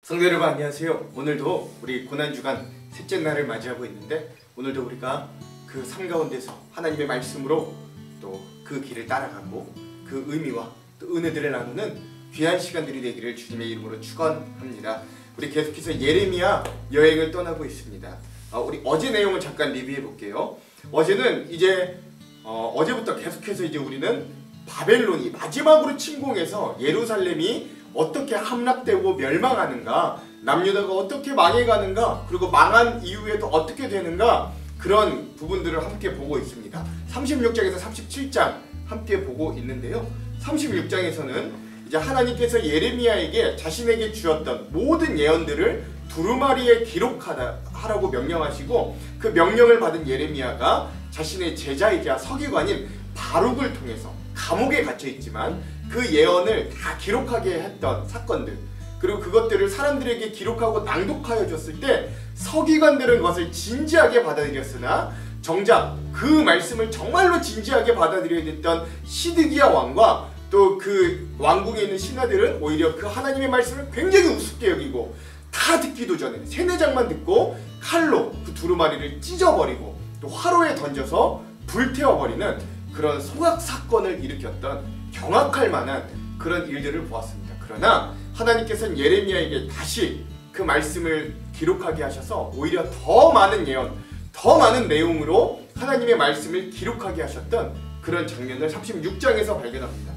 성도 여러분 안녕하세요. 오늘도 우리 고난주간 셋째 날을 맞이하고 있는데 오늘도 우리가 그 삶 가운데서 하나님의 말씀으로 또 그 길을 따라가고 그 의미와 또 은혜들을 나누는 귀한 시간들이 되기를 주님의 이름으로 축원합니다. 우리 계속해서 예레미야 여행을 떠나고 있습니다. 우리 어제 내용을 잠깐 리뷰해 볼게요. 어제는 이제 어제부터 계속해서 이제 우리는 바벨론이 마지막으로 침공해서 예루살렘이 어떻게 함락되고 멸망하는가, 남유다가 어떻게 망해가는가, 그리고 망한 이후에도 어떻게 되는가, 그런 부분들을 함께 보고 있습니다. 36장에서 37장 함께 보고 있는데요. 36장에서는 이제 하나님께서 예레미야에게 자신에게 주었던 모든 예언들을 두루마리에 기록하라고 명령하시고, 그 명령을 받은 예레미야가 자신의 제자이자 서기관인 바룩을 통해서 감옥에 갇혀 있지만 그 예언을 다 기록하게 했던 사건들, 그리고 그것들을 사람들에게 기록하고 낭독하여 줬을 때 서기관들은 그것을 진지하게 받아들였으나 정작 그 말씀을 정말로 진지하게 받아들여야 됐던 시드기야 왕과 또 그 왕궁에 있는 신하들은 오히려 그 하나님의 말씀을 굉장히 우습게 여기고 다 듣기도 전에 세네장만 듣고 칼로 그 두루마리를 찢어버리고 또 화로에 던져서 불태워버리는 그런 소각 사건을 일으켰던 경악할 만한 그런 일들을 보았습니다. 그러나 하나님께서는 예레미야에게 다시 그 말씀을 기록하게 하셔서 오히려 더 많은 예언, 더 많은 내용으로 하나님의 말씀을 기록하게 하셨던 그런 장면을 36장에서 발견합니다.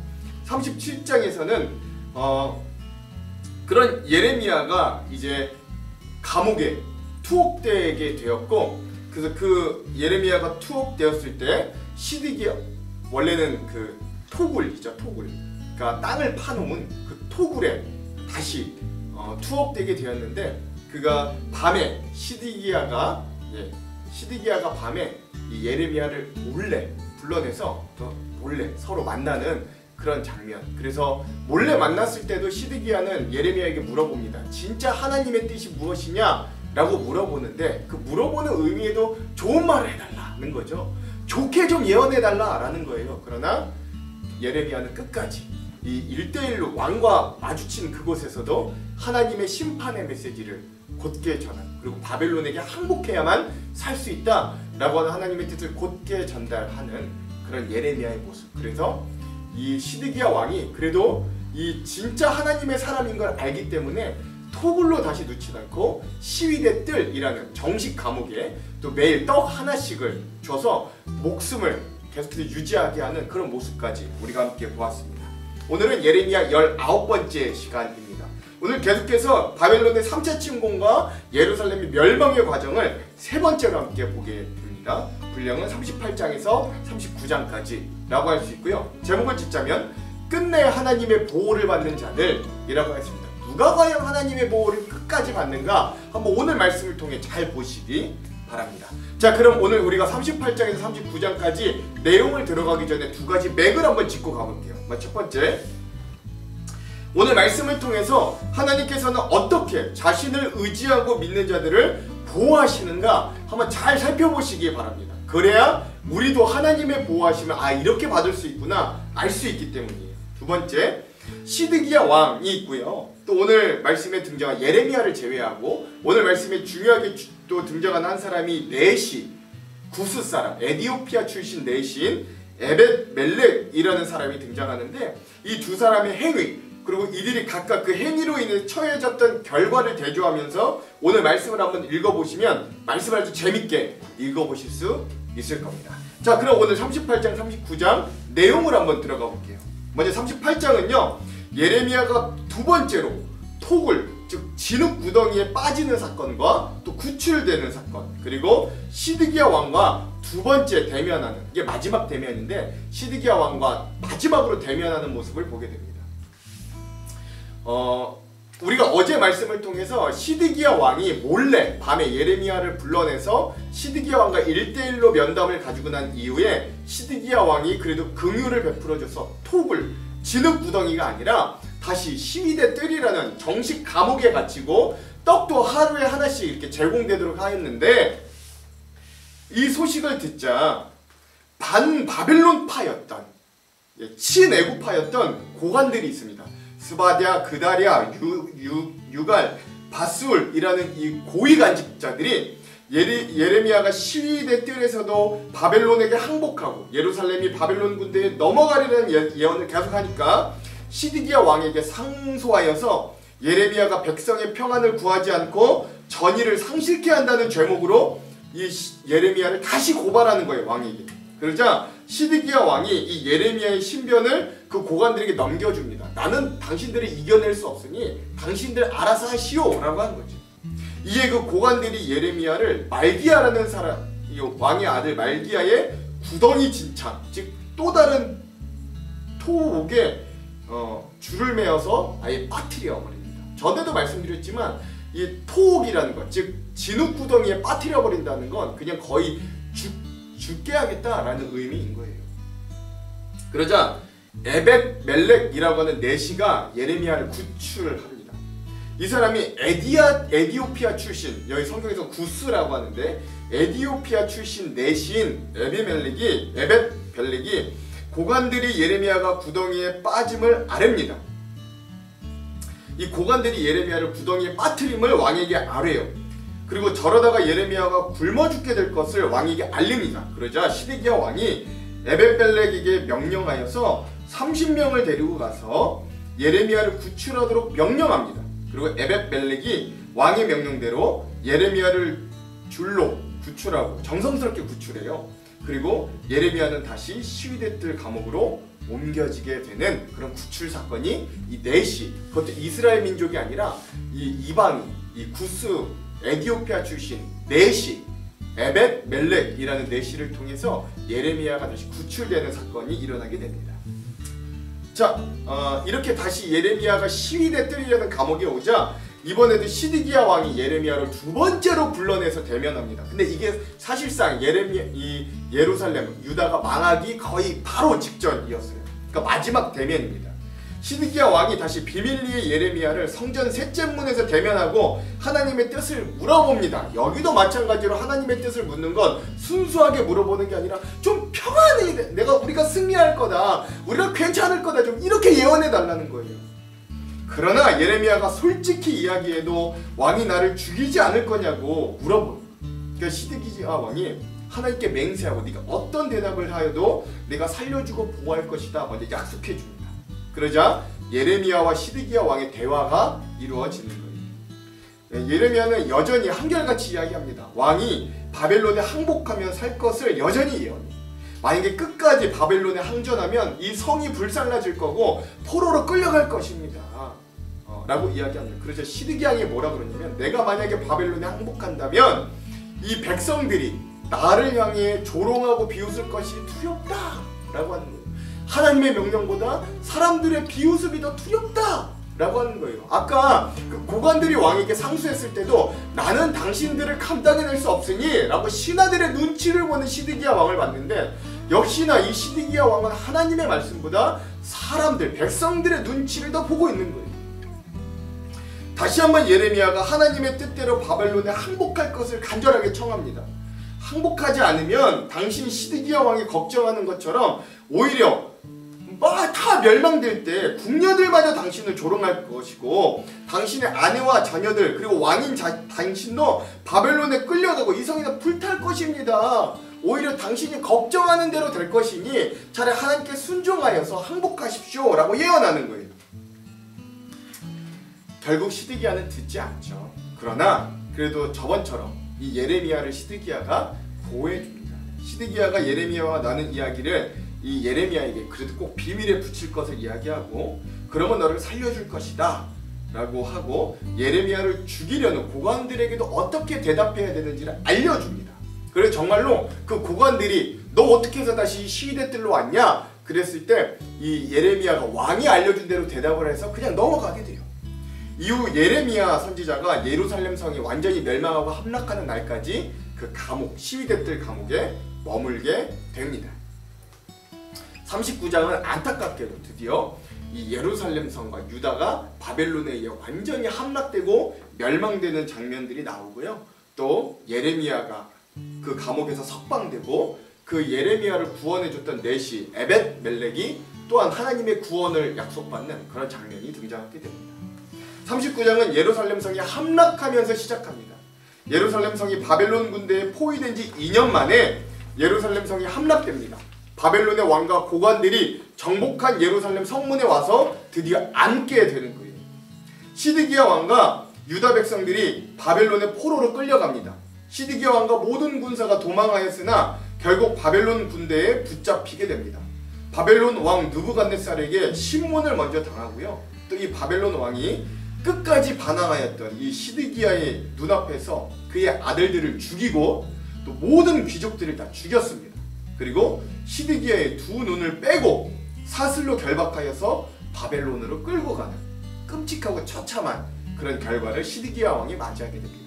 37장에서는 그런 예레미야가 이제 감옥에 투옥되게 되었고, 그래서 그 예레미야가 투옥되었을 때 시드기야, 원래는 그 토굴이죠, 토굴. 그러니까 땅을 파놓은 그 토굴에 다시 투옥되게 되었는데, 그가 밤에 시드기야가 밤에 이 예레미야를 몰래 불러내서 또 몰래 서로 만나는 그런 장면. 그래서 몰래 만났을 때도 시드기야는 예레미야에게 물어봅니다. 진짜 하나님의 뜻이 무엇이냐? 라고 물어보는데, 그 물어보는 의미에도 좋은 말을 해달라는 거죠. 좋게 좀 예언해달라 라는 거예요. 그러나 예레미야는 끝까지 이 1대1로 왕과 마주친 그곳에서도 하나님의 심판의 메시지를 곧게 전하는, 그리고 바벨론에게 항복해야만 살 수 있다 라고 하는 하나님의 뜻을 곧게 전달하는 그런 예레미야의 모습. 그래서 이 시드기야 왕이 그래도 이 진짜 하나님의 사람인 걸 알기 때문에 토굴로 다시 놓지 않고 시위대 뜰이라는 정식 감옥에 또 매일 떡 하나씩을 줘서 목숨을 계속해서 유지하게 하는 그런 모습까지 우리가 함께 보았습니다. 오늘은 예레미야 19번째 시간입니다. 오늘 계속해서 바벨론의 3차 침공과 예루살렘의 멸망의 과정을 세 번째로 함께 보게 됩니다. 분량은 38장에서 39장까지 라고 할 수 있고요. 제목을 짓자면 끝내 하나님의 보호를 받는 자들이라고 했습니다. 누가 과연 하나님의 보호를 끝까지 받는가 한번 오늘 말씀을 통해 잘 보시기 바랍니다. 자, 그럼 오늘 우리가 38장에서 39장까지 내용을 들어가기 전에 두 가지 맥을 한번 짚고 가볼게요. 첫 번째, 오늘 말씀을 통해서 하나님께서는 어떻게 자신을 의지하고 믿는 자들을 보호하시는가 한번 잘 살펴보시기 바랍니다. 그래야 우리도 하나님의 보호하심을 이렇게 받을 수 있구나 알 수 있기 때문이에요. 두 번째, 시드기야 왕이 있고요. 또 오늘 말씀에 등장한 예레미야를 제외하고 오늘 말씀에 중요하게 또 등장한 한 사람이 넷이, 구스 사람, 에디오피아 출신 넷인 에벳 멜렉이라는 사람이 등장하는데, 이 두 사람의 행위, 그리고 이들이 각각 그 행위로 인해 처해졌던 결과를 대조하면서 오늘 말씀을 한번 읽어보시면 말씀을 아주 재밌게 읽어보실 수 있을 겁니다. 자, 그럼 오늘 38장, 39장 내용을 한번 들어가 볼게요. 먼저 38장은요, 예레미야가 두 번째로 토굴, 즉 진흙 구덩이에 빠지는 사건과 또 구출되는 사건, 그리고 시드기야 왕과 두 번째 대면하는, 이게 마지막 대면인데 시드기야 왕과 마지막으로 대면하는 모습을 보게 됩니다. 우리가 어제 말씀을 통해서 시드기야 왕이 몰래 밤에 예레미야를 불러내서 시드기야 왕과 1대1로 면담을 가지고 난 이후에 시드기야 왕이 그래도 긍휼을 베풀어줘서 토굴, 진흙 구덩이가 아니라 다시 시위대 뜰이라는 정식 감옥에 갇히고 떡도 하루에 하나씩 이렇게 제공되도록 하였는데, 이 소식을 듣자 반 바벨론파였던, 친애국파였던 고관들이 있습니다. 스바랴, 그다랴, 유갈, 바술이라는 이 고위 간직자들이 예레미야가 시위대 뜰에서도 바벨론에게 항복하고 예루살렘이 바벨론 군대에 넘어가려는 예언을 계속하니까 시드기야 왕에게 상소하여서 예레미야가 백성의 평안을 구하지 않고 전의를 상실케 한다는 죄목으로 이 예레미야를 다시 고발하는 거예요, 왕에게. 그러자 시드기야 왕이 이 예레미야의 신변을 그 고관들에게 넘겨줍니다. 나는 당신들을 이겨낼 수 없으니 당신들 알아서 하시오 라고 한 거죠. 이에 그 고관들이 예레미야를 말기야라는 사람, 이 왕의 아들 말기야의 구덩이 진창, 즉 또 다른 토옥에 줄을 매어서 아예 빠뜨려 버립니다. 전에도 말씀드렸지만 이 토옥이라는 것, 즉 진흙 구덩이에 빠뜨려 버린다는 건 그냥 거의 죽게 하겠다라는 의미인 거예요. 그러자 에벳 멜렉이라고 하는 내시가 예레미야를 구출합니다. 이 사람이 에디오피아 출신, 여기 성경에서 구스라고 하는데 에디오피아 출신 내시인 에벳 멜렉이 고관들이 예레미야가 구덩이에 빠짐을 아뢰입니다. 이 고관들이 예레미야를 구덩이에 빠뜨림을 왕에게 아뢰요. 그리고 저러다가 예레미야가 굶어 죽게 될 것을 왕에게 알립니다. 그러자 시드기야 왕이 에벳멜렉에게 명령하여서 30명을 데리고 가서 예레미야를 구출하도록 명령합니다. 그리고 에벳멜렉이 왕의 명령대로 예레미야를 줄로 구출하고 정성스럽게 구출해요. 그리고 예레미야는 다시 시위대 뜰 감옥으로 옮겨지게 되는 그런 구출 사건이 이 내시, 그것도 이스라엘 민족이 아니라 이 이방인, 이 구스 에디오피아 출신 내시 에벳멜렉이라는 내시를 통해서 예레미야가 다시 구출되는 사건이 일어나게 됩니다. 자, 이렇게 다시 예레미야가 시위대 뜰이라는 감옥에 오자 이번에도 시드기야 왕이 예레미야를 두 번째로 불러내서 대면합니다. 근데 이게 사실상 예루살렘, 유다가 망하기 거의 바로 직전이었어요. 그러니까 마지막 대면입니다. 시드기야 왕이 다시 비밀리에 예레미야를 성전 셋째 문에서 대면하고 하나님의 뜻을 물어봅니다. 여기도 마찬가지로 하나님의 뜻을 묻는 건 순수하게 물어보는 게 아니라 좀 평안히 우리가 승리할 거다, 우리가 괜찮을 거다, 좀 이렇게 예언해 달라는 거예요. 그러나 예레미야가 솔직히 이야기해도 왕이 나를 죽이지 않을 거냐고 물어보는 거예요. 그러니까 시드기야 왕이 하나님께 맹세하고 네가 어떤 대답을 하여도 내가 살려주고 보호할 것이다 먼저 약속해 줍니다. 그러자 예레미야와 시드기야 왕의 대화가 이루어지는 거예요. 예레미야는 여전히 한결같이 이야기합니다. 왕이 바벨론에 항복하면 살 것을 여전히 예언해요. 만약에 끝까지 바벨론에 항전하면 이 성이 불살라질 거고 포로로 끌려갈 것입니다 라고 이야기합니다. 그래서 시드기야 왕이 뭐라 그러냐면 내가 만약에 바벨론에 항복한다면 이 백성들이 나를 향해 조롱하고 비웃을 것이 두렵다 라고 하는 거예요. 하나님의 명령보다 사람들의 비웃음이 더 두렵다 라고 하는 거예요. 아까 그 고관들이 왕에게 상수했을 때도 나는 당신들을 감당해낼 수 없으니 라고 신하들의 눈치를 보는 시드기야 왕을 봤는데 역시나 이 시드기야 왕은 하나님의 말씀보다 사람들, 백성들의 눈치를 더 보고 있는 거예요. 다시 한번 예레미야가 하나님의 뜻대로 바벨론에 항복할 것을 간절하게 청합니다. 항복하지 않으면 당신 시드기야 왕이 걱정하는 것처럼 오히려 다 멸망될 때 궁녀들마저 당신을 조롱할 것이고 당신의 아내와 자녀들 그리고 왕인 당신도 바벨론에 끌려가고 이 성에서 불탈 것입니다. 오히려 당신이 걱정하는 대로 될 것이니 차라리 하나님께 순종하여서 항복하십시오 라고 예언하는 거예요. 결국 시드기야는 듣지 않죠. 그러나 그래도 저번처럼 이 예레미야를 시드기야가 보호해줍니다. 시드기야가 예레미야와 나눈 이야기를 이 예레미야에게 그래도 꼭 비밀에 붙일 것을 이야기하고 그러면 너를 살려줄 것이다 라고 하고 예레미야를 죽이려는 고관들에게도 어떻게 대답해야 되는지를 알려줍니다. 그래서 정말로 그 고관들이 너 어떻게 해서 다시 시위대 뜰로 왔냐 그랬을 때 이 예레미야가 왕이 알려준 대로 대답을 해서 그냥 넘어가게 돼요. 이후 예레미야 선지자가 예루살렘 성이 완전히 멸망하고 함락하는 날까지 그 감옥, 시위대 뜰 감옥에 머물게 됩니다. 39장은 안타깝게도 드디어 이 예루살렘 성과 유다가 바벨론에 의해 완전히 함락되고 멸망되는 장면들이 나오고요. 또 예레미야가 그 감옥에서 석방되고 그 예레미야를 구원해줬던 내시 에벳멜렉이 또한 하나님의 구원을 약속받는 그런 장면이 등장하게 됩니다. 39장은 예루살렘 성이 함락하면서 시작합니다. 예루살렘 성이 바벨론 군대에 포위된 지 2년 만에 예루살렘 성이 함락됩니다. 바벨론의 왕과 고관들이 정복한 예루살렘 성문에 와서 드디어 앉게 되는 거예요. 시드기야 왕과 유다 백성들이 바벨론의 포로로 끌려갑니다. 시드기야 왕과 모든 군사가 도망하였으나 결국 바벨론 군대에 붙잡히게 됩니다. 바벨론 왕 느부갓네살에게 신문을 먼저 당하고요. 또 이 바벨론 왕이 끝까지 반항하였던 이 시드기야의 눈앞에서 그의 아들들을 죽이고 또 모든 귀족들을 다 죽였습니다. 그리고 시드기야의 두 눈을 빼고 사슬로 결박하여서 바벨론으로 끌고 가는 끔찍하고 처참한 그런 결과를 시드기야 왕이 맞이하게 됩니다.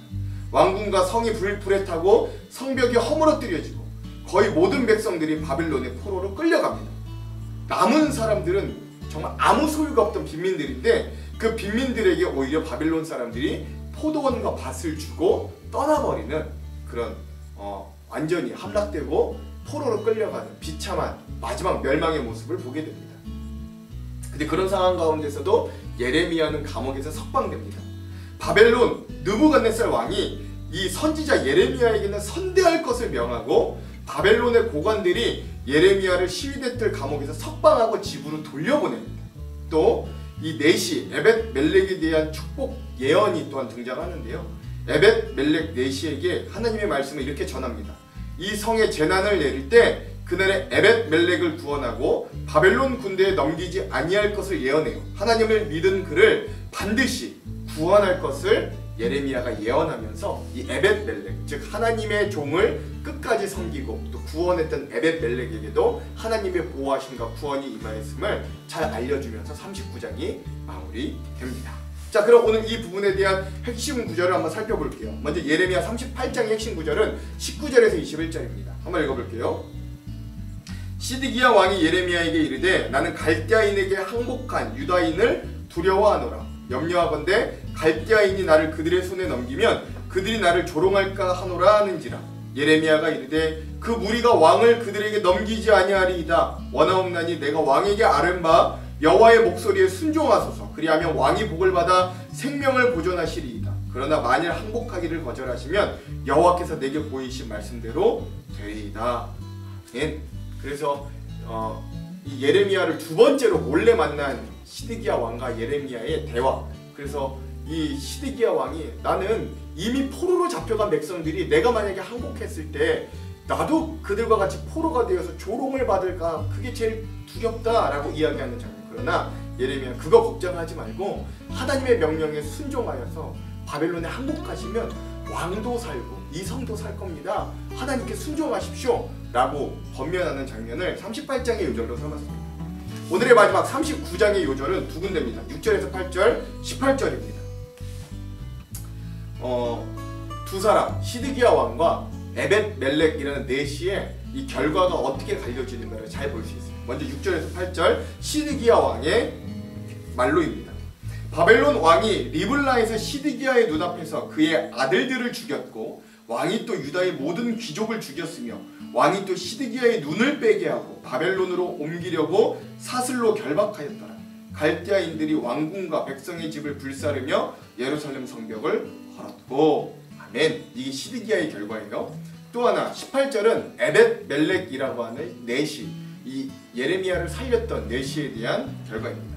왕궁과 성이 불에 타고 성벽이 허물어뜨려지고 거의 모든 백성들이 바벨론의 포로로 끌려갑니다. 남은 사람들은 정말 아무 소유가 없던 빈민들인데 그 빈민들에게 오히려 바벨론 사람들이 포도원과 밭을 주고 떠나버리는 그런 완전히 함락되고 포로로 끌려가는 비참한 마지막 멸망의 모습을 보게 됩니다. 근데 그런 상황 가운데서도 예레미야는 감옥에서 석방됩니다. 바벨론 느부갓네살 왕이 이 선지자 예레미야에게는 선대할 것을 명하고 바벨론의 고관들이 예레미야를 시위대들 감옥에서 석방하고 집으로 돌려보냅니다. 또 이 네시 에벳 멜렉에 대한 축복 예언이 또한 등장하는데요. 에벳 멜렉 네시에게 하나님의 말씀을 이렇게 전합니다. 이 성에 재난을 내릴 때 그날에 에벳 멜렉을 구원하고 바벨론 군대에 넘기지 아니할 것을 예언해요. 하나님을 믿은 그를 반드시 구원할 것을 예레미야가 예언하면서 이 에벳 멜렉, 즉 하나님의 종을 끝까지 섬기고 또 구원했던 에벳 멜렉에게도 하나님의 보호하심과 구원이 임하였음을 잘 알려주면서 39장이 마무리됩니다. 자, 그럼 오늘 이 부분에 대한 핵심 구절을 한번 살펴볼게요. 먼저 예레미야 38장의 핵심 구절은 19절에서 21절입니다. 한번 읽어볼게요. 시드기야 왕이 예레미야에게 이르되 나는 갈대아인에게 항복한 유다인을 두려워하노라. 염려하건대 갈대아인이 나를 그들의 손에 넘기면 그들이 나를 조롱할까 하노라 하는지라. 예레미야가 이르되 그 무리가 왕을 그들에게 넘기지 아니하리이다. 원하옵나니 내가 왕에게 아뢰는 바 여호와의 목소리에 순종하소서. 그리하면 왕이 복을 받아 생명을 보존하시리이다. 그러나 만일 항복하기를 거절하시면 여호와께서 내게 보이신 말씀대로 되리이다. 그래서 이 예레미야를 두 번째로 몰래 만난 시드기야 왕과 예레미야의 대화. 그래서 이 시드기야 왕이 나는 이미 포로로 잡혀간 백성들이 내가 만약에 항복했을 때 나도 그들과 같이 포로가 되어서 조롱을 받을까 그게 제일 두렵다라고 이야기하는 장면. 그러나 예레미야 그거 걱정하지 말고 하나님의 명령에 순종하여서 바벨론에 항복하시면 왕도 살고 이 성도 살 겁니다. 하나님께 순종하십시오 라고 권면하는 장면을 38장의 요절로 삼았습니다. 오늘의 마지막 39장의 요절은 두 군데입니다. 6절에서 8절, 18절입니다. 두 사람 시드기야 왕과 에벳 멜렉이라는 네시의 이 결과가 어떻게 갈려지는가를 잘 볼 수 있어요. 먼저 6절에서 8절 시드기야 왕의 말로입니다. 바벨론 왕이 리블라에서 시드기야의 눈앞에서 그의 아들들을 죽였고 왕이 또 유다의 모든 귀족을 죽였으며 왕이 또 시드기야의 눈을 빼게 하고 바벨론으로 옮기려고 사슬로 결박하였더라. 갈대아인들이 왕궁과 백성의 집을 불사르며 예루살렘 성벽을 헐었고. 아멘. 이게 시드기야의 결과예요. 또 하나 18절은 에벳 멜렉이라고 하는 네시, 이 예레미야를 살렸던 네시에 대한 결과입니다.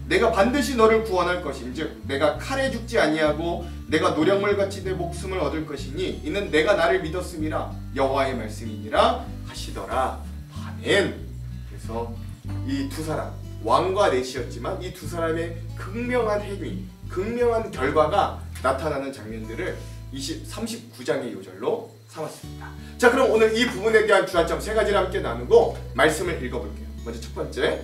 내가 반드시 너를 구원할 것인즉 내가 칼에 죽지 아니하고 내가 노량물같이 내 목숨을 얻을 것이니 이는 내가 나를 믿었음이라 여호와의 말씀이니라 하시더라. 아멘. 그래서 이 두 사람 왕과 네시였지만 이 두 사람의 극명한 행위, 극명한 결과가 나타나는 장면들을 39장의 요절로 삼았습니다. 자, 그럼 오늘 이 부분에 대한 주안점 세 가지를 함께 나누고 말씀을 읽어볼게요. 먼저 첫 번째,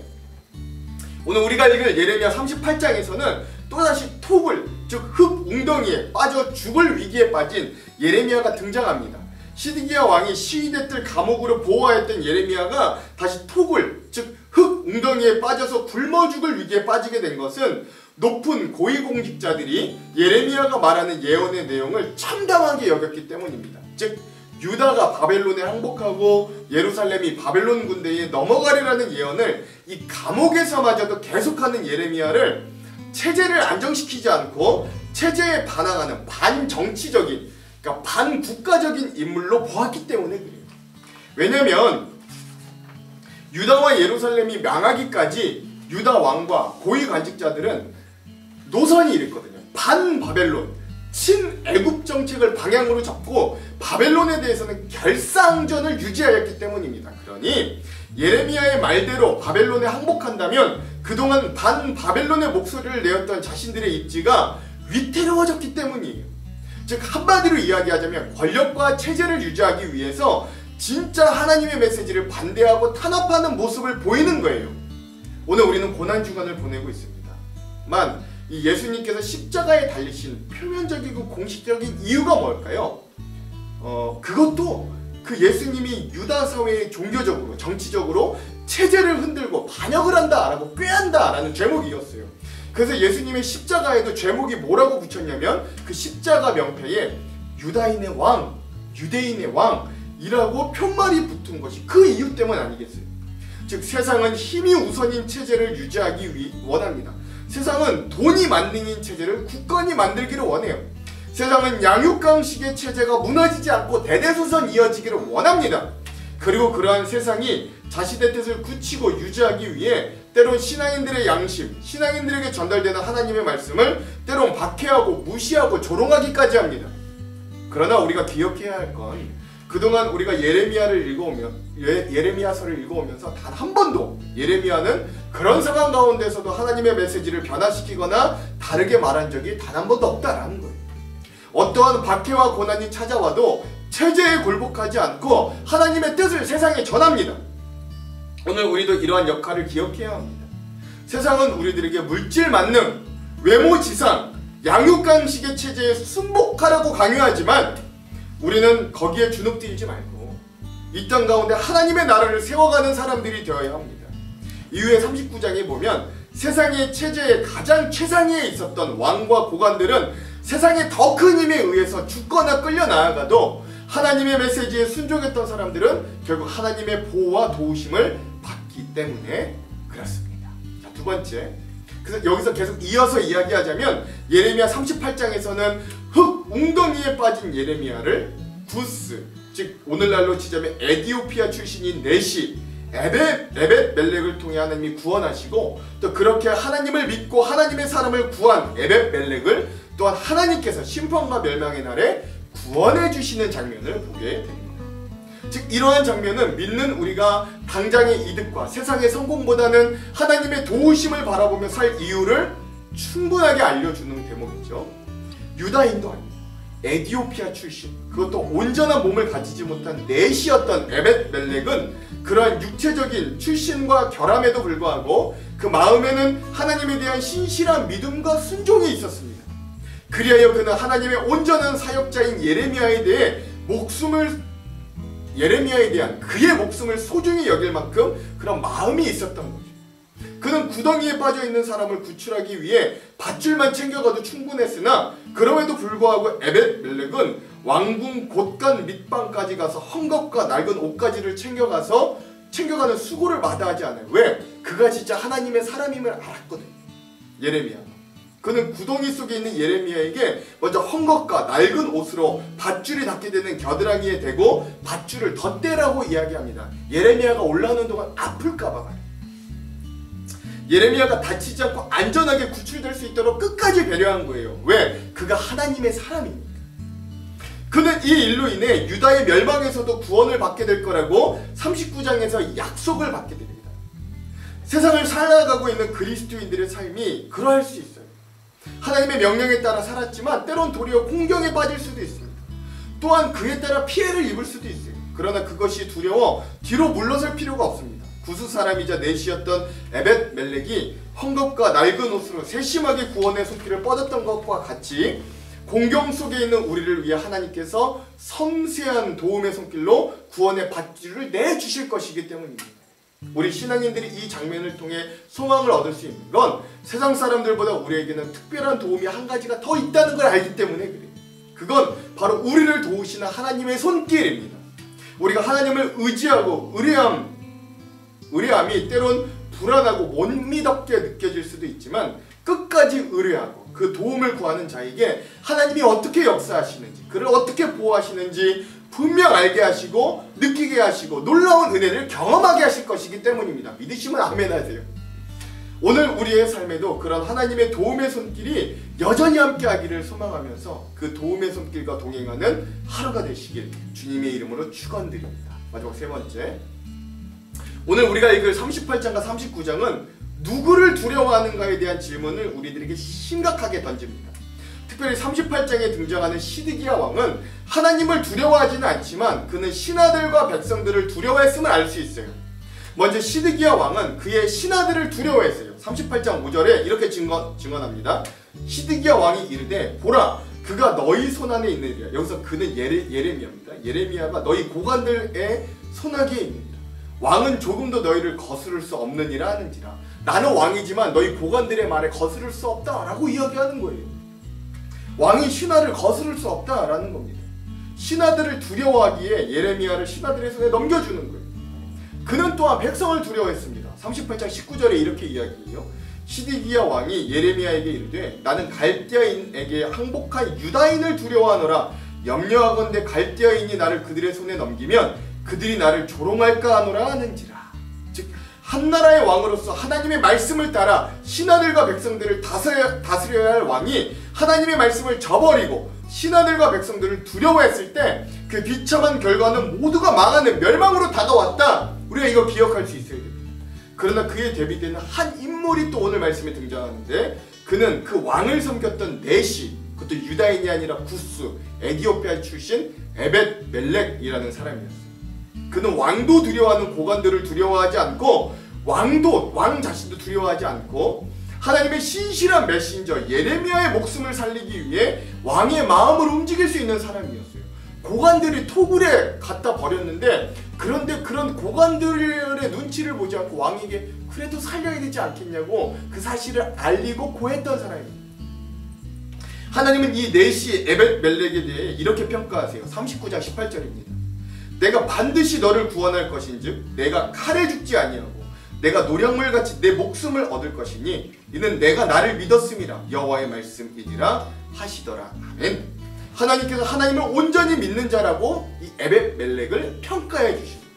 오늘 우리가 읽을 예레미야 38장에서는 또다시 톱을, 즉 흙 웅덩이에 빠져 죽을 위기에 빠진 예레미야가 등장합니다. 시드기야 왕이 시위대들 감옥으로 보호하였던 예레미야가 다시 톱을, 즉 흙 웅덩이에 빠져서 굶어 죽을 위기에 빠지게 된 것은 높은 고위공직자들이 예레미야가 말하는 예언의 내용을 참담하게 여겼기 때문입니다. 즉 유다가 바벨론에 항복하고 예루살렘이 바벨론 군대에 넘어가리라는 예언을 이 감옥에서마저도 계속하는 예레미야를 체제를 안정시키지 않고 체제에 반항하는 반정치적인, 그러니까 반국가적인 인물로 보았기 때문에 그래요. 왜냐면 유다와 예루살렘이 망하기까지 유다 왕과 고위 관직자들은 노선이 이랬거든요. 반바벨론, 친애굽 정책을 방향으로 잡고 바벨론에 대해서는 결사항전을 유지하였기 때문입니다. 그러니 예레미야의 말대로 바벨론에 항복한다면 그동안 반바벨론의 목소리를 내었던 자신들의 입지가 위태로워졌기 때문이에요. 즉 한마디로 이야기하자면 권력과 체제를 유지하기 위해서 진짜 하나님의 메시지를 반대하고 탄압하는 모습을 보이는 거예요. 오늘 우리는 고난주간을 보내고 있습니다만 이 예수님께서 십자가에 달리신 표면적이고 공식적인 이유가 뭘까요? 그것도 그 예수님이 유다 사회의 종교적으로, 정치적으로 체제를 흔들고 반역을 한다라고 꾀한다라는 제목이었어요. 그래서 예수님의 십자가에도 제목이 뭐라고 붙였냐면 그 십자가 명패에 유다인의 왕, 유대인의 왕이라고 편말이 붙은 것이 그 이유 때문 아니겠어요? 즉 세상은 힘이 우선인 체제를 유지하기 원합니다. 세상은 돈이 만능인 체제를 굳건히 만들기를 원해요. 세상은 양육강식의 체제가 무너지지 않고 대대손손 이어지기를 원합니다. 그리고 그러한 세상이 자신의 뜻을 굳히고 유지하기 위해 때론 신앙인들의 양심, 신앙인들에게 전달되는 하나님의 말씀을 때론 박해하고 무시하고 조롱하기까지 합니다. 그러나 우리가 기억해야 할 건 그동안 우리가 예레미야서를 읽어오면서 단 한 번도 예레미야는 그런 상황 가운데서도 하나님의 메시지를 변화시키거나 다르게 말한 적이 단 한 번도 없다라는 거예요. 어떠한 박해와 고난이 찾아와도 체제에 굴복하지 않고 하나님의 뜻을 세상에 전합니다. 오늘 우리도 이러한 역할을 기억해야 합니다. 세상은 우리들에게 물질 만능, 외모 지상, 양육강식의 체제에 순복하라고 강요하지만 우리는 거기에 주눅들지 말고 이 땅 가운데 하나님의 나라를 세워가는 사람들이 되어야 합니다. 이후에 39장에 보면 세상의 체제의 가장 최상위에 있었던 왕과 고관들은 세상의 더 큰 힘에 의해서 죽거나 끌려 나아가도 하나님의 메시지에 순종했던 사람들은 결국 하나님의 보호와 도우심을 받기 때문에 그렇습니다. 자, 두 번째, 그래서 여기서 계속 이어서 이야기하자면 예레미야 38장에서는 흙 웅덩이에 빠진 예레미야를 구스, 즉 오늘날로 치자면 에디오피아 출신인 넷이 에벳 멜렉을 통해 하나님이 구원하시고 또 그렇게 하나님을 믿고 하나님의 사람을 구한 에벳 멜렉을 또한 하나님께서 심판과 멸망의 날에 구원해 주시는 장면을 보게 됩니다. 즉 이러한 장면은 믿는 우리가 당장의 이득과 세상의 성공보다는 하나님의 도우심을 바라보며 살 이유를 충분하게 알려주는 대목이죠. 유다인도 아니고 에디오피아 출신, 그것도 온전한 몸을 가지지 못한 넷이었던 에벳 멜렉은 그러한 육체적인 출신과 결함에도 불구하고 그 마음에는 하나님에 대한 신실한 믿음과 순종이 있었습니다. 그리하여 그는 하나님의 온전한 사역자인 예레미야에 대한 그의 목숨을 소중히 여길 만큼 그런 마음이 있었던 거죠. 그는 구덩이에 빠져있는 사람을 구출하기 위해 밧줄만 챙겨가도 충분했으나 그럼에도 불구하고 에벳 멜렉은 왕궁 곳간 밑방까지 가서 헝겊과 낡은 옷가지를 챙겨가는 수고를 마다하지 않아요. 왜? 그가 진짜 하나님의 사람임을 알았거든요. 예레미야. 그는 구덩이 속에 있는 예레미야에게 먼저 헝겊과 낡은 옷으로 밧줄이 닿게 되는 겨드랑이에 대고 밧줄을 덧대라고 이야기합니다. 예레미야가 올라오는 동안 아플까봐 말이에요. 예레미야가 다치지 않고 안전하게 구출될 수 있도록 끝까지 배려한 거예요. 왜? 그가 하나님의 사람이니까. 그는 이 일로 인해 유다의 멸망에서도 구원을 받게 될 거라고 39장에서 약속을 받게 됩니다. 세상을 살아가고 있는 그리스도인들의 삶이 그러할 수 있어요. 하나님의 명령에 따라 살았지만 때론 도리어 공경에 빠질 수도 있습니다. 또한 그에 따라 피해를 입을 수도 있어요. 그러나 그것이 두려워 뒤로 물러설 필요가 없습니다. 구스 사람이자 넷이었던 에벳 멜렉이 헝겊과 낡은 옷으로 세심하게 구원의 손길을 뻗었던 것과 같이 공경 속에 있는 우리를 위해 하나님께서 섬세한 도움의 손길로 구원의 밧줄을 내주실 것이기 때문입니다. 우리 신앙인들이 이 장면을 통해 소망을 얻을 수 있는 건 세상 사람들보다 우리에게는 특별한 도움이 한 가지가 더 있다는 걸 알기 때문에 그래요. 그건 바로 우리를 도우시는 하나님의 손길입니다. 우리가 하나님을 의지하고 의뢰함이 때론 불안하고 못 믿었게 느껴질 수도 있지만 끝까지 의뢰하고 그 도움을 구하는 자에게 하나님이 어떻게 역사하시는지, 그를 어떻게 보호하시는지 분명 알게 하시고 느끼게 하시고 놀라운 은혜를 경험하게 하실 것이기 때문입니다. 믿으시면 아멘 하세요. 오늘 우리의 삶에도 그런 하나님의 도움의 손길이 여전히 함께하기를 소망하면서 그 도움의 손길과 동행하는 하루가 되시길 주님의 이름으로 축원드립니다. 마지막 세 번째, 오늘 우리가 읽을 38장과 39장은 누구를 두려워하는가에 대한 질문을 우리들에게 심각하게 던집니다. 특별히 38장에 등장하는 시드기야 왕은 하나님을 두려워하지는 않지만 그는 신하들과 백성들을 두려워했음을 알 수 있어요. 먼저 시드기야 왕은 그의 신하들을 두려워했어요. 38장 5절에 이렇게 증언합니다. 시드기야 왕이 이르되 보라 그가 너희 손안에 있느니라. 여기서 그는 예레미야입니다. 예레미야가 너희 고관들의 손아귀에 있느니라. 왕은 조금도 너희를 거스를 수 없느니라 하는지라. 나는 왕이지만 너희 고관들의 말에 거스를 수 없다라고 이야기하는 거예요. 왕이 신하를 거스를 수 없다라는 겁니다. 신하들을 두려워하기에 예레미야를 신하들의 손에 넘겨주는 거예요. 그는 또한 백성을 두려워했습니다. 38장 19절에 이렇게 이야기해요. 시드기야 왕이 예레미야에게 이르되 나는 갈대아인에게 항복한 유다인을 두려워하노라. 염려하건대 갈대아인이 나를 그들의 손에 넘기면 그들이 나를 조롱할까 하노라 하는지라. 즉 한나라의 왕으로서 하나님의 말씀을 따라 신하들과 백성들을 다스려야 할 왕이 하나님의 말씀을 저버리고 신하들과 백성들을 두려워했을 때 그 비참한 결과는 모두가 망하는 멸망으로 다가왔다. 우리가 이거 기억할 수 있어야 됩니다. 그러나 그에 대비되는 한 인물이 또 오늘 말씀에 등장하는데 그는 그 왕을 섬겼던 내시, 그것도 유다인이 아니라 구스, 에디오피아 출신 에벳 멜렉이라는 사람이었어요. 그는 왕도 두려워하는 고관들을 두려워하지 않고 왕 자신도 두려워하지 않고 하나님의 신실한 메신저 예레미야의 목숨을 살리기 위해 왕의 마음을 움직일 수 있는 사람이었어요. 고관들이 토굴에 갖다 버렸는데 그런데 그런 고관들의 눈치를 보지 않고 왕에게 그래도 살려야 되지 않겠냐고 그 사실을 알리고 고했던 사람입니다. 하나님은 이 네시 에벳 멜렉에 대해 이렇게 평가하세요. 39장 18절입니다. 내가 반드시 너를 구원할 것인즉 내가 칼에 죽지 아니하고 내가 노량물같이 내 목숨을 얻을 것이니 이는 내가 나를 믿었음이라 여호와의 말씀이니라 하시더라. 아멘. 하나님께서 하나님을 온전히 믿는 자라고 이 에벳 멜렉을 평가해 주십니다.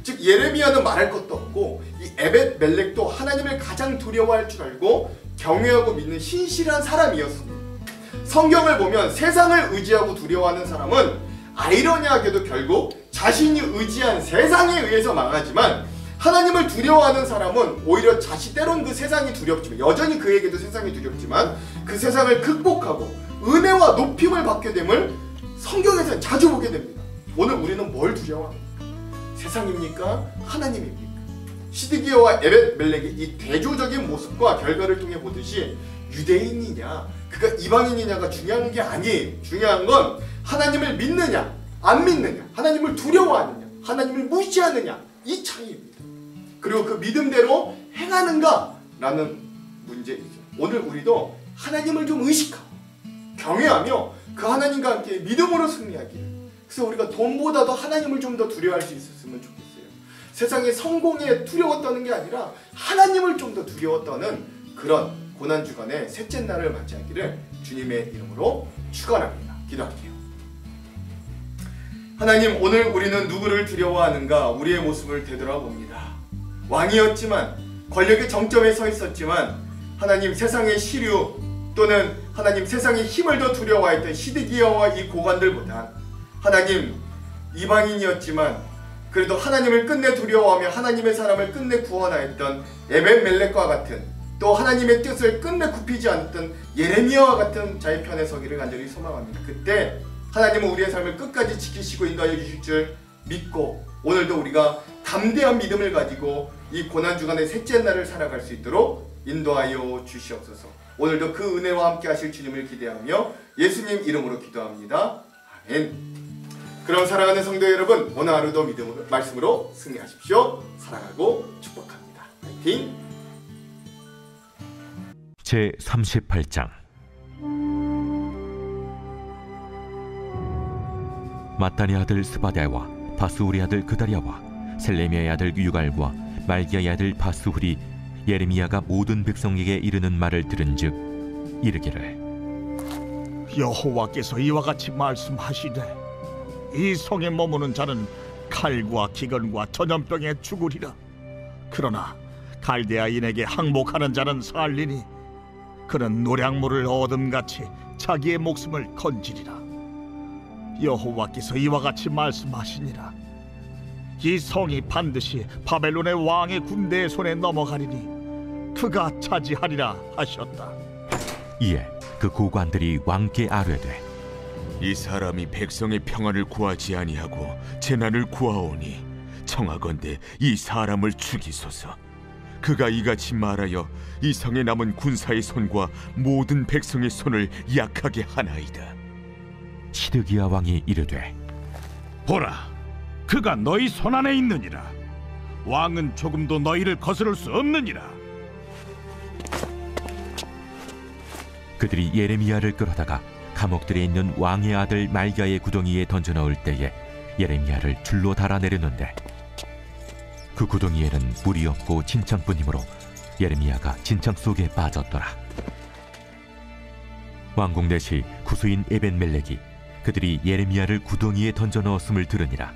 즉 예레미야는 말할 것도 없고 이 에벳 멜렉도 하나님을 가장 두려워할 줄 알고 경외하고 믿는 신실한 사람이었습니다. 성경을 보면 세상을 의지하고 두려워하는 사람은 아이러니하게도 결국 자신이 의지한 세상에 의해서 망하지만 하나님을 두려워하는 사람은 오히려 때론 그 세상이 두렵지만 여전히 그에게도 세상이 두렵지만 그 세상을 극복하고 은혜와 높임을 받게 됨을 성경에서 자주 보게 됩니다. 오늘 우리는 뭘 두려워합니까? 세상입니까? 하나님입니까? 시드기야와 에벳 멜렉의 이 대조적인 모습과 결과를 통해 보듯이 유대인이냐 그가 이방인이냐가 중요한 게 아니에요. 중요한 건 하나님을 믿느냐 안 믿느냐, 하나님을 두려워하느냐 하나님을 무시하느냐 이 차이입니다. 그리고 그 믿음대로 행하는가라는 문제이죠. 오늘 우리도 하나님을 좀 의식하고 경외하며 그 하나님과 함께 믿음으로 승리하기를. 그래서 우리가 돈보다도 하나님을 좀 더 두려워할 수 있었으면 좋겠어요. 세상의 성공에 두려워 떠는 게 아니라 하나님을 좀 더 두려워 떠는 그런 고난주간의 셋째 날을 맞이하기를 주님의 이름으로 축원합니다. 기도할게요. 하나님, 오늘 우리는 누구를 두려워하는가 우리의 모습을 되돌아봅니다. 왕이었지만 권력의 정점에 서 있었지만 하나님 세상의 시류 또는 하나님 세상의 힘을 더 두려워했던 시드기야와 이 고관들보다 하나님 이방인이었지만 그래도 하나님을 끝내 두려워하며 하나님의 사람을 끝내 구원하였던 에벳 멜렉과 같은 또 하나님의 뜻을 끝내 굽히지 않았던 예레미야와 같은 자의 편에 서기를 간절히 소망합니다. 그때 하나님은 우리의 삶을 끝까지 지키시고 인도하여 주실 줄 믿고 오늘도 우리가 담대한 믿음을 가지고 이 고난주간의 셋째 날을 살아갈 수 있도록 인도하여 주시옵소서. 오늘도 그 은혜와 함께 하실 주님을 기대하며 예수님 이름으로 기도합니다. 아멘. 그럼 사랑하는 성도 여러분, 오늘 하루도 믿음으로 말씀으로 승리하십시오. 사랑하고 축복합니다. 파이팅! 제 38장 마따니 아들 스바랴와 바스후리 아들 그다랴와 셀레미야의 아들 유갈과 말기야의 아들 바스후리 예레미야가 모든 백성에게 이르는 말을 들은즉 이르기를 여호와께서 이와 같이 말씀하시되 이 성에 머무는 자는 칼과 기근과 전염병에 죽으리라. 그러나 갈대아인에게 항복하는 자는 살리니 그는 노량물을 얻음같이 자기의 목숨을 건지리라. 여호와께서 이와 같이 말씀하시니라. 이 성이 반드시 바벨론의 왕의 군대의 손에 넘어가리니 그가 차지하리라 하셨다. 이에 그 고관들이 왕께 아뢰되 이 사람이 백성의 평안을 구하지 아니하고 재난을 구하오니 청하건대 이 사람을 죽이소서. 그가 이같이 말하여 이 성에 남은 군사의 손과 모든 백성의 손을 약하게 하나이다. 시드기야 왕이 이르되 보라, 그가 너희 손안에 있느니라. 왕은 조금도 너희를 거스를 수 없느니라. 그들이 예레미야를 끌어다가 감옥들에 있는 왕의 아들 말기야의 구덩이에 던져 넣을 때에 예레미야를 줄로 달아내렸는데 그 구덩이에는 물이 없고 진창뿐이므로 예레미야가 진창 속에 빠졌더라. 왕궁 내시 구수인 에벤멜렉이 그들이 예레미야를 구덩이에 던져 넣었음을 들으니라.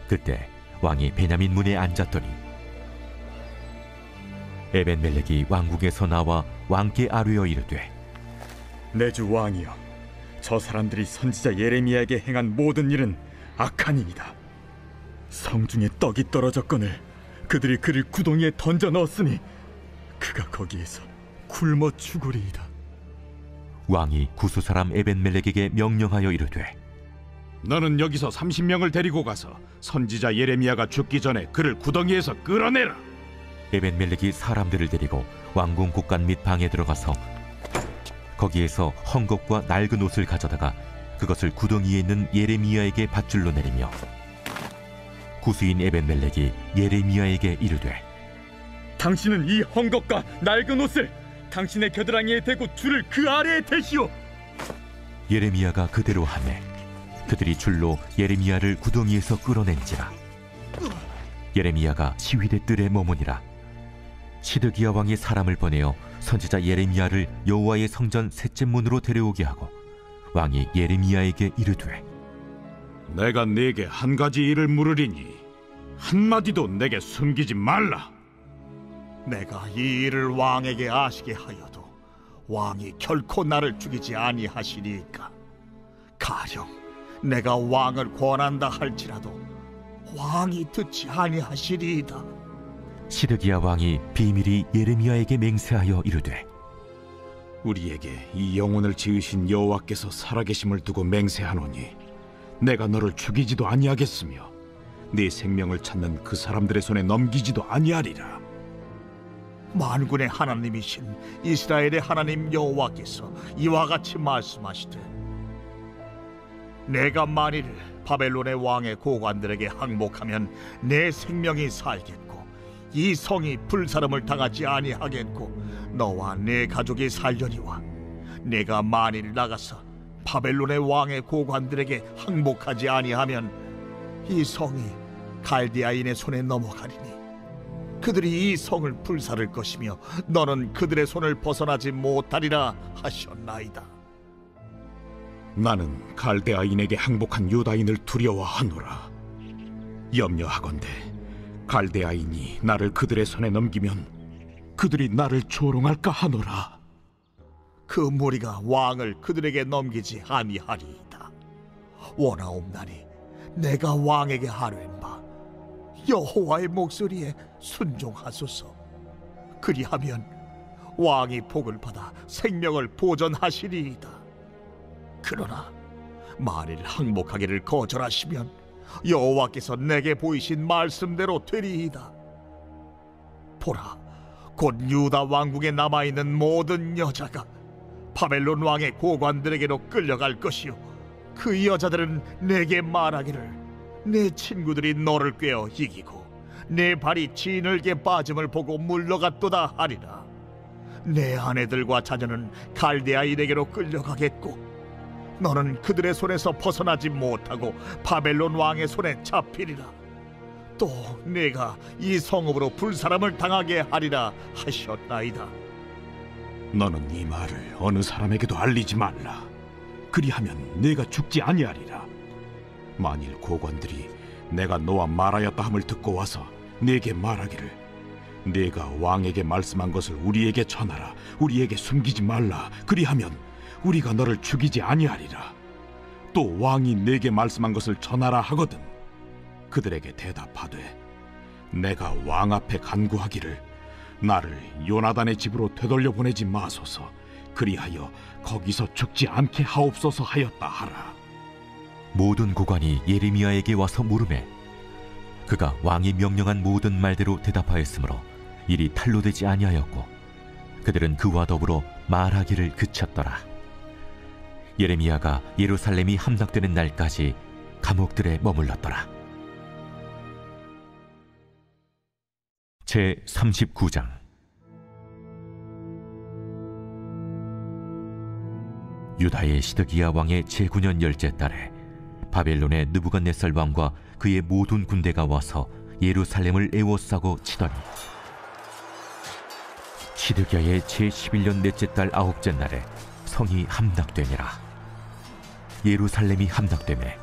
그때 왕이 베냐민 문에 앉았더니 에벤멜렉이 왕궁에서 나와 왕께 아뢰어 이르되 내 주 왕이여, 저 사람들이 선지자 예레미야에게 행한 모든 일은 악한 일이다. 성중에 떡이 떨어졌거늘 그들이 그를 구덩이에 던져 넣었으니 그가 거기에서 굶어 죽으리이다. 왕이 구수 사람 에벤멜렉에게 명령하여 이르되 너는 여기서 30명을 데리고 가서 선지자 예레미야가 죽기 전에 그를 구덩이에서 끌어내라. 에벤멜렉이 사람들을 데리고 왕궁 곳간 및 방에 들어가서 거기에서 헝겊과 낡은 옷을 가져다가 그것을 구덩이에 있는 예레미야에게 밧줄로 내리며 구수인 에벤멜렉이 예레미야에게 이르되 당신은 이 헝겊과 낡은 옷을 당신의 겨드랑이에 대고 줄을 그 아래에 대시오. 예레미야가 그대로 하매 그들이 줄로 예레미야를 구덩이에서 끌어낸지라. 예레미야가 시위대 뜰에 머무니라. 시드기야 왕이 사람을 보내어 선지자 예레미야를 여호와의 성전 셋째 문으로 데려오게 하고 왕이 예레미야에게 이르되 내가 네게 한 가지 일을 물으리니 한마디도 내게 숨기지 말라. 내가 이 일을 왕에게 아시게 하여도 왕이 결코 나를 죽이지 아니하시리이까. 가령 내가 왕을 권한다 할지라도 왕이 듣지 아니하시리이다. 시드기야 왕이 비밀이 예레미야에게 맹세하여 이르되 우리에게 이 영혼을 지으신 여호와께서 살아계심을 두고 맹세하노니 내가 너를 죽이지도 아니하겠으며 네 생명을 찾는 그 사람들의 손에 넘기지도 아니하리라. 만군의 하나님이신 이스라엘의 하나님 여호와께서 이와 같이 말씀하시되 내가 만일 바벨론의 왕의 고관들에게 항복하면 내 생명이 살겠고 이 성이 불사름을 당하지 아니하겠고 너와 내 가족이 살려니와 내가 만일 나가서 바벨론의 왕의 고관들에게 항복하지 아니하면 이 성이 갈대아인의 손에 넘어가리니 그들이 이 성을 불사를 것이며 너는 그들의 손을 벗어나지 못하리라 하셨나이다. 나는 갈대아인에게 항복한 유다인을 두려워하노라. 염려하건대 갈대아인이 나를 그들의 손에 넘기면 그들이 나를 조롱할까 하노라. 그 무리가 왕을 그들에게 넘기지 아니하리이다. 원하옵나니 내가 왕에게 하랜 바 여호와의 목소리에 순종하소서. 그리하면 왕이 복을 받아 생명을 보전하시리이다. 그러나 만일 항복하기를 거절하시면 여호와께서 내게 보이신 말씀대로 되리이다. 보라, 곧 유다 왕국에 남아있는 모든 여자가 바벨론 왕의 고관들에게로 끌려갈 것이요 그 여자들은 내게 말하기를 내 친구들이 너를 꿰어 이기고 내 발이 진흙에 빠짐을 보고 물러갔도다 하리라. 내 아내들과 자녀는 갈대아인에게로 끌려가겠고 너는 그들의 손에서 벗어나지 못하고 바벨론 왕의 손에 잡히리라. 또 내가 이 성읍으로 불사람을 당하게 하리라 하셨나이다. 너는 이 말을 어느 사람에게도 알리지 말라. 그리하면 내가 죽지 아니하리라. 만일 고관들이 내가 너와 말하였다 함을 듣고 와서 내게 말하기를 내가 왕에게 말씀한 것을 우리에게 전하라. 우리에게 숨기지 말라. 그리하면 우리가 너를 죽이지 아니하리라. 또 왕이 내게 말씀한 것을 전하라 하거든 그들에게 대답하되 내가 왕 앞에 간구하기를 나를 요나단의 집으로 되돌려 보내지 마소서. 그리하여 거기서 죽지 않게 하옵소서 하였다 하라. 모든 고관이 예레미야에게 와서 물으매 그가 왕이 명령한 모든 말대로 대답하였으므로 일이 탄로되지 아니하였고 그들은 그와 더불어 말하기를 그쳤더라. 예레미야가 예루살렘이 함락되는 날까지 감옥들에 머물렀더라. 제 39장. 유다의 시드기야 왕의 제9년 열째 달에 바벨론의 느부갓네살 왕과 그의 모든 군대가 와서 예루살렘을 에워싸고 치더니 시드기야의 제11년 넷째 달 9째 날에 성이 함락되니라. 예루살렘이 함락되매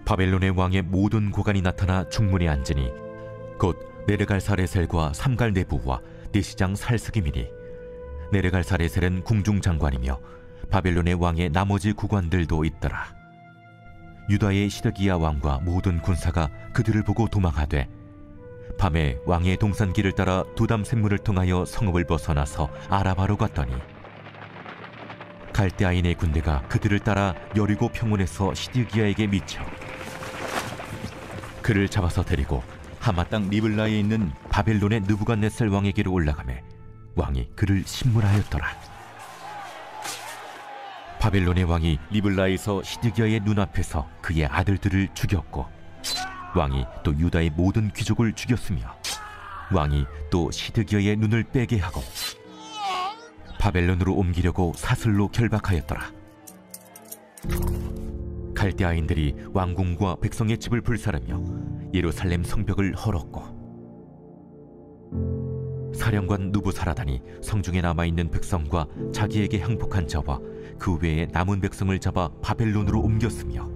바벨론의 왕의 모든 고관이 나타나 중문에 앉으니 곧 네르갈사레셀과 삼갈네부와 내시장 살스기민이 네르갈사레셀은 궁중장관이며 바벨론의 왕의 나머지 구관들도 있더라. 유다의 시드기야 왕과 모든 군사가 그들을 보고 도망하되 밤에 왕의 동산길을 따라 두담 샘물을 통하여 성읍을 벗어나서 아라바로 갔더니 갈대아인의 군대가 그들을 따라 여리고 평원에서 시드기야에게 미쳐 그를 잡아서 데리고 하마 땅 리블라에 있는 바벨론의 느부갓네살 왕에게로 올라가매 왕이 그를 신문하였더라. 바벨론의 왕이 리블라에서 시드기야의 눈앞에서 그의 아들들을 죽였고 왕이 또 유다의 모든 귀족을 죽였으며 왕이 또 시드기야의 눈을 빼게 하고 바벨론으로 옮기려고 사슬로 결박하였더라. 갈대아인들이 왕궁과 백성의 집을 불살르며 예루살렘 성벽을 헐었고 사령관 누부사라단이 성중에 남아있는 백성과 자기에게 항복한 자와 그 외에 남은 백성을 잡아 바벨론으로 옮겼으며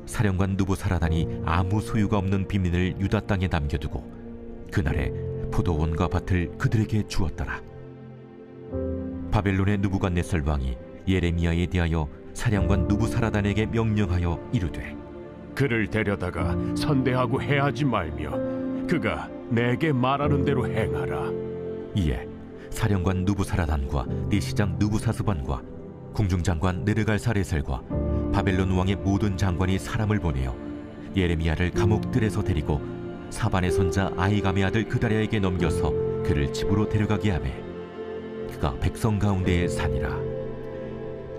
사령관 누부사라단이 아무 소유가 없는 빈민을 유다 땅에 남겨두고 그날에 포도원과 밭을 그들에게 주었더라. 바벨론의 느부갓네살 왕이 예레미야에 대하여 사령관 누부사라단에게 명령하여 이르되 그를 데려다가 선대하고 해하지 말며 그가 내게 말하는 대로 행하라. 이에 사령관 누부사라단과 내시장 느부사스반과 궁중장관 느르갈사레셀과 바벨론 왕의 모든 장관이 사람을 보내어 예레미야를 감옥들에서 데리고 사반의 손자 아히감의 아들 그다랴에게 넘겨서 그를 집으로 데려가게 하매 그가 백성 가운데에 사니라.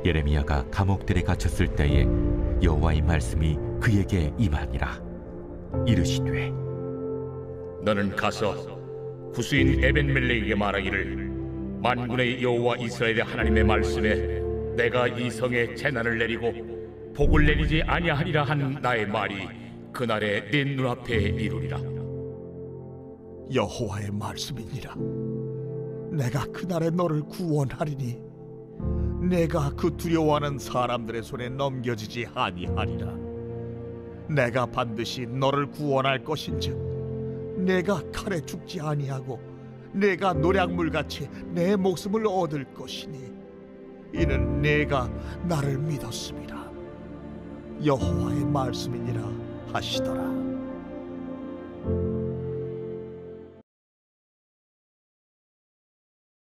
예레미야가 감옥들에 갇혔을 때에 여호와의 말씀이 그에게 임하니라. 이르시되 너는 가서 구스인 에벤멜렉에게 말하기를 만군의 여호와 이스라엘의 하나님의 말씀에 내가 이 성에 재난을 내리고 복을 내리지 아니하리라 한 나의 말이 그날에 네 눈앞에 이루리라. 여호와의 말씀이니라. 내가 그날에 너를 구원하리니 내가 그 두려워하는 사람들의 손에 넘겨지지 아니하리라. 내가 반드시 너를 구원할 것인즉 내가 칼에 죽지 아니하고 내가 노략물같이 내 목숨을 얻을 것이니 이는 내가 나를 믿었음이라. 여호와의 말씀이니라 하시더라.